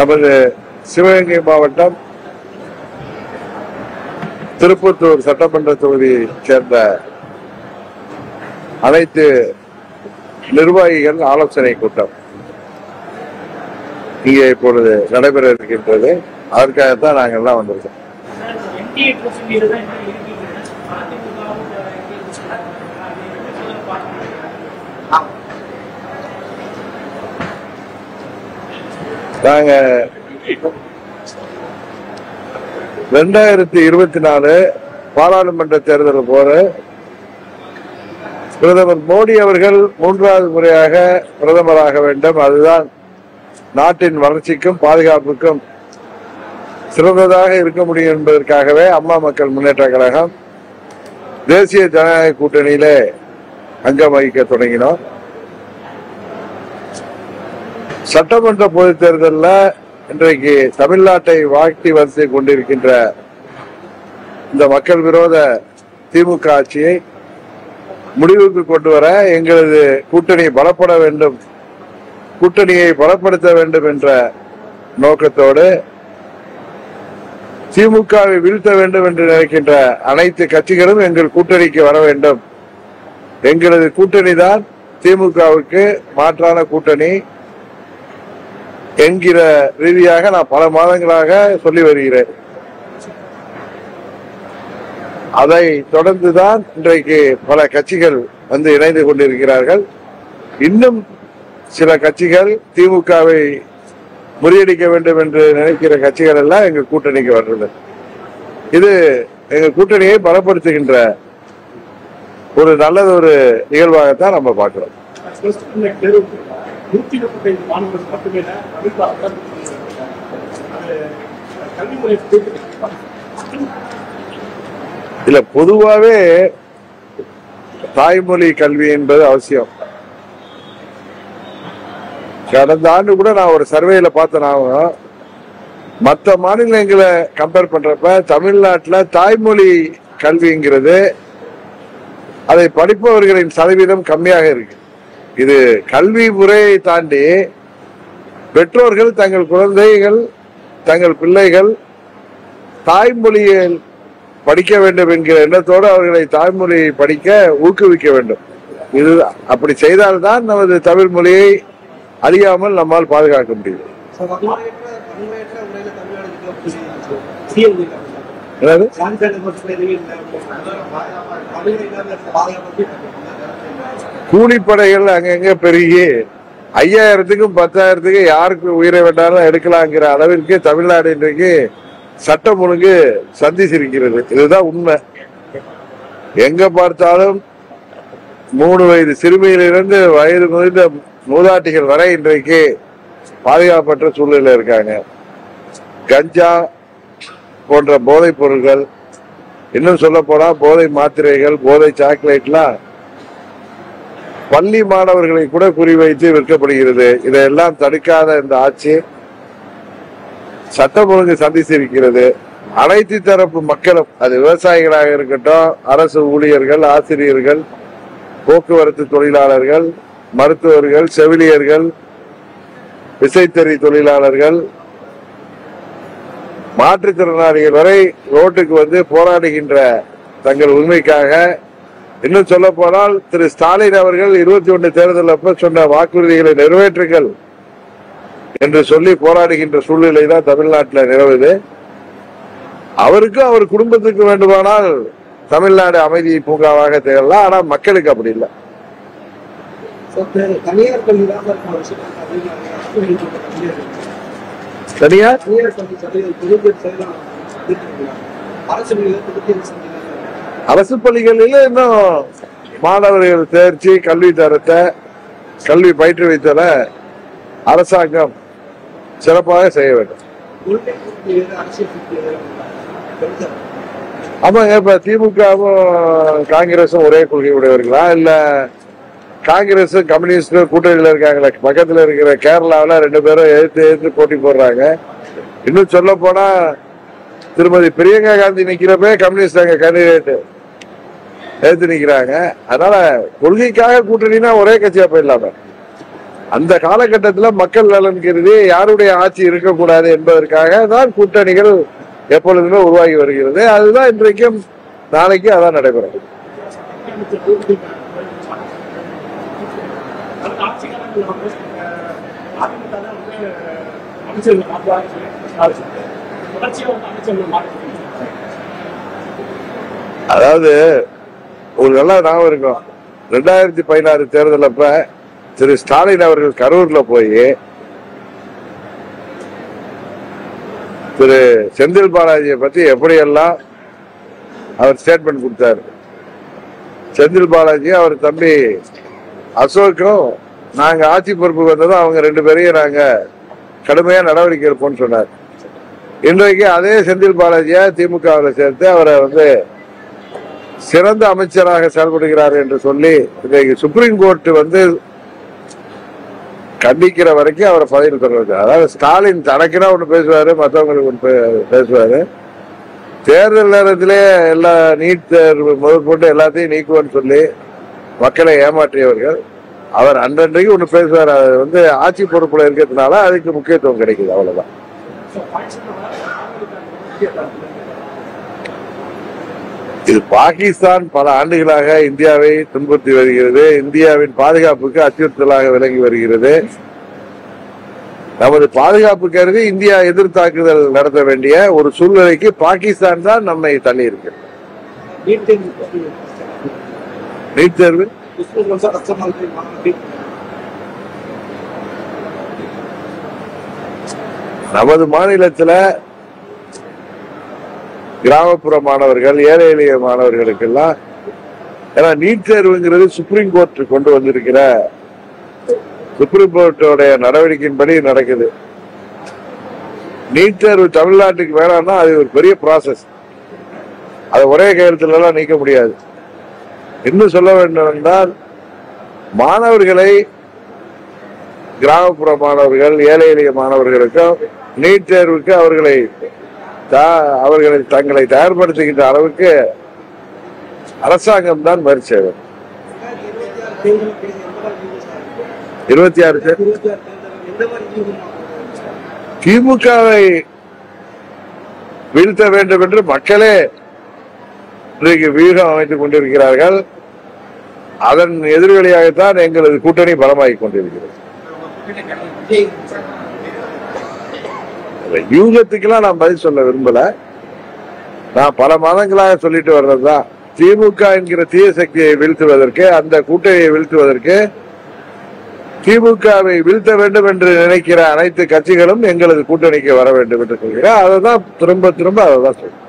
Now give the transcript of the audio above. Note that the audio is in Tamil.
நமது சிவகங்கை மாவட்டம் திருப்பத்தூர் சட்டமன்ற தொகுதியைச் சேர்ந்த அனைத்து நிர்வாகிகள் ஆலோசனை கூட்டம் இங்கே இப்பொழுது நடைபெற இருக்கின்றது. அதற்காகத்தான் நாங்கள் எல்லாம் வந்திருக்கோம். நாங்க 2024 பாராளுமன்ற தேர்தல் போது பிரதமர் மோடி அவர்கள் 3வது முறையாக பிரதமராக வேண்டும். அதுதான் நாட்டின் வளர்ச்சிக்கும் பாதுகாப்புக்கும் சிறந்ததாக இருக்க முடியும் என்பதற்காகவே அம்மா மக்கள் முன்னேற்ற கழகம் தேசிய ஜனநாயக கூட்டணியிலே அங்கம் வகிக்க தொடங்கினோம். சட்டமன்ற பொதுத் தேர்தலில் இன்றைக்கு தமிழ்நாட்டை வாழ்த்தி வந்து கொண்டிருக்கின்ற இந்த மக்கள் விரோத திமுக ஆட்சியை முடிவுக்கு கொண்டு வர எங்களது கூட்டணி பலப்பட வேண்டும், கூட்டணியை பலப்படுத்த வேண்டும் என்ற நோக்கத்தோடு திமுகவை வீழ்த்த வேண்டும் என்று நினைக்கின்ற அனைத்து கட்சிகளும் எங்கள் கூட்டணிக்கு வர வேண்டும். எங்களது கூட்டணி தான் திமுகவுக்கு மாற்றான கூட்டணி என்கிற ரீதியாக நான் பல மாதங்களாக சொல்லி வருகிறேன். அதை தொடர்ந்துதான் இன்றைக்கு பல கட்சிகள் வந்து இணைந்து கொண்டிருக்கிறார்கள். இன்னும் சில கட்சிகள் திமுகவை முறியடிக்க வேண்டும் என்று நினைக்கிற கட்சிகள் எல்லாம் எங்க கூட்டணிக்கு வர்றது. இது எங்க கூட்டணியை பலப்படுத்துகின்ற ஒரு நல்லது ஒரு நிகழ்வாகத்தான் நம்ம பார்க்கிறோம். இல்ல, பொதுவாவே தாய்மொழி கல்வி என்பது அவசியம். கடந்த ஆண்டு கூட நான் ஒரு சர்வேல பார்த்தேன். மற்ற மாநிலங்களை கம்பேர் பண்றப்ப தமிழ்நாட்டில் தாய்மொழி கல்விங்கிறது அதை படிப்பவர்களின் சதவீதம் கம்மியாக இருக்கு. இது கல்வி முறையை தாண்டி பெற்றோர்கள் தங்கள் குழந்தைகள் தங்கள் பிள்ளைகள் தாய்மொழியில் படிக்க வேண்டும் என்கிற எண்ணத்தோடு அவர்களை தாய்மொழி படிக்க ஊக்குவிக்க வேண்டும். இது அப்படி செய்தால்தான் நமது தமிழ் மொழியை அழியாமல் நம்மால் பாதுகாக்க முடியும். கூலிப்படைகள் அங்கங்க பெருகி 5000த்துக்கும் 10,000த்துக்கும் யாருக்கு உயிரை வேண்டாலும் எடுக்கலாங்கிற அளவிற்கு தமிழ்நாடு இன்றைக்கு சட்டம் ஒழுங்கு சந்திச்சிருக்கிறது. இதுதான் உண்மை. எங்க பார்த்தாலும் 3 வயது சிறுமியிலிருந்து வயது முதிர்ந்த மூதாட்டிகள் வரை இன்றைக்கு பாதுகாப்பற்ற சூழ்நிலையில் இருக்காங்க. கஞ்சா போன்ற போதைப் பொருட்கள், இன்னும் சொல்ல போனா போதை மாத்திரைகள், போதை சாக்லேட்லாம் பள்ளி மாணவர்களை கூட குறிவைத்து விற்கப்படுகிறது. இதையெல்லாம் தடுக்காத இந்த ஆட்சி சட்டம் ஒழுங்கு சந்திச்சிருக்கிறது. அனைத்து தரப்பு மக்களும், அது விவசாயிகளாக இருக்கட்டும், அரசு ஊழியர்கள், ஆசிரியர்கள், போக்குவரத்து தொழிலாளர்கள், மருத்துவர்கள், செவிலியர்கள், விசைத்தறி தொழிலாளர்கள், மாற்றுத்திறனாளிகள் வரை ரோட்டுக்கு வந்து போராடுகின்ற தங்கள் உரிமைக்காக, இன்னும் சொல்ல போனால் திரு ஸ்டாலின் அவர்கள் 21 தேர்தல் அப்ப சொன்ன வாக்குறுதிகளை நிறைவேற்றுங்கள் என்று சொல்லி போராடுகின்ற சூழ்நிலை தான் தமிழ்நாட்டில் நிலவுது. அவருக்கும் அவர் குடும்பத்துக்கு வேண்டுமானால் தமிழ்நாடு அமைதி பூங்காவாக திகழலாம். ஆனா மக்களுக்கு அப்படி இல்லை. அரசு பள்ளிகளில் இன்னும் மாணவர்கள் தேர்ச்சி, கல்வி தரத்தை, கல்வி பயிற்றுவித்தல அரசாங்கம் சிறப்பாக செய்ய வேண்டும். ஆமாங்க, இப்ப திமுகவும் காங்கிரசும் ஒரே கொள்கை உடையவர்களா? இல்ல காங்கிரஸ் கம்யூனிஸ்ட் கூட்டணியில் இருக்காங்களே, பக்கத்துல இருக்கிற கேரளாவில் 2 பேரும் எதிர்த்து போட்டி போடுறாங்க. இன்னும் சொல்ல போனா திருமதி பிரியங்கா காந்தி நிக்கிறப்ப கம்யூனிஸ்ட் அங்க கேண்டிடேட் எதிர்த்து நிக்கிறாங்க. அதனால கொள்கைக்காக கூட்டணினா ஒரே கட்சியா போயிடலாம. அந்த காலகட்டத்தில் மக்கள் நலன் கருதி யாருடைய ஆட்சி இருக்கக்கூடாது என்பதற்காக தான் கூட்டணிகள் எப்பொழுதுமே உருவாகி வருகிறது. அதுதான் இன்றைக்கும் நாளைக்கு அதான் நடைபெறும். அதாவது ஒரு நல்ல ஞாபகம் இருக்கும், 2016 தேர்தல் அப்ப திரு ஸ்டாலின் அவர்கள் கரூர்ல போய் திரு செந்தில் பாலாஜியை பத்தி எப்படியெல்லாம் அவர் ஸ்டேட்மெண்ட் கொடுத்தாரு. செந்தில் பாலாஜி அவர் தம்பி அசோக்கும் நாங்க ஆட்சி பொறுப்புக்கு வந்ததும் அவங்க 2 பேரையும் நாங்க கடுமையா நடவடிக்கை எடுப்போம்னு சொன்னார். இன்றைக்கு அதே செந்தில் பாலாஜியா திமுகவில் சேர்த்து அவரை சிறந்த அமைச்சராக செயல்படுகிறார் என்று சொல்லி இன்றைக்கு சுப்ரீம் கோர்ட் கண்டிக்கிற வரைக்கும் அவரை பதவியில் பெறுவது. அதாவது ஸ்டாலின் தனக்குனா ஒண்ணு பேசுவாரு, மற்றவங்களுக்கு ஒன்று பேசுவாரு. தேர்தல் நேரத்திலே எல்லா நீட் தேர்வு முதற்கொண்டு எல்லாத்தையும் நீக்குவோன்னு சொல்லி மக்களை ஏமாற்றியவர்கள். அவர் அன்றன்றைக்கு ஒண்ணு பேசுவார். அது ஆட்சி பொறுப்புல இருக்கிறதுனால அதுக்கு முக்கியத்துவம் கிடைக்குது, அவ்வளவுதான். இது பாகிஸ்தான் பல ஆண்டுகளாக இந்தியாவை துன்புறுத்தி வருகிறது. இந்தியாவின் பாதுகாப்புக்கு அச்சுறுத்தலாக விளங்கி வருகிறது. நமது பாதுகாப்பு கருதி இந்தியா எதிர் தாக்குதல் நடத்த வேண்டிய ஒரு சூழ்நிலைக்கு பாகிஸ்தான் தான் நம்மை தள்ளி இருக்கு. நீட் தேர்வு நமது மாநிலத்தில் கிராமப்புற மாணவர்கள், ஏழை எளிய மாணவர்களுக்கெல்லாம், ஏன்னா நீட் தேர்வுங்கிறது சுப்ரீம் கோர்ட் கொண்டு வந்திருக்கிற சுப்ரீம் கோர்ட்டோட நடவடிக்கையின்படி நடக்குது. நீட் தேர்வு தமிழ்நாட்டுக்கு வேணாம்னா அது ஒரு பெரிய ப்ராசஸ். அதை ஒரே கையெழுத்துல எல்லாம் நீக்க முடியாது. இன்னும் சொல்ல வேண்டும் என்றால், மாணவர்களை, கிராமப்புற மாணவர்கள், ஏழை எளிய மாணவர்களுக்கும் நீட் தேர்வுக்கு அவர்களை தங்களை தயார்படுத்துகின்ற அளவுக்கு அரசாங்கம் தான் முயற்சி. 26 திமுகவை வீழ்த்த வேண்டும் என்று மக்களே இன்றைக்கு வியூகம் அமைத்துக் கொண்டிருக்கிறார்கள். அதன் எதிர்வெளியாகத்தான் எங்களது கூட்டணி பலமாகிக் கொண்டிருக்கிறது. யூகத்துக்கெல்லாம் நான் பதில் சொல்ல விரும்பல. நான் பல மாதங்களாக சொல்லிட்டு வர்றதுதான், திமுக என்கிற தீய சக்தியை வீழ்த்துவதற்கு, அந்த கூட்டணியை வீழ்த்துவதற்கு, திமுகவை வீழ்த்த வேண்டும் என்று நினைக்கிற அனைத்து கட்சிகளும் எங்களது கூட்டணிக்கு வர வேண்டும் என்று சொல்கிறேன். அதை தான் திரும்ப திரும்ப அதை தான் சொல்றேன்.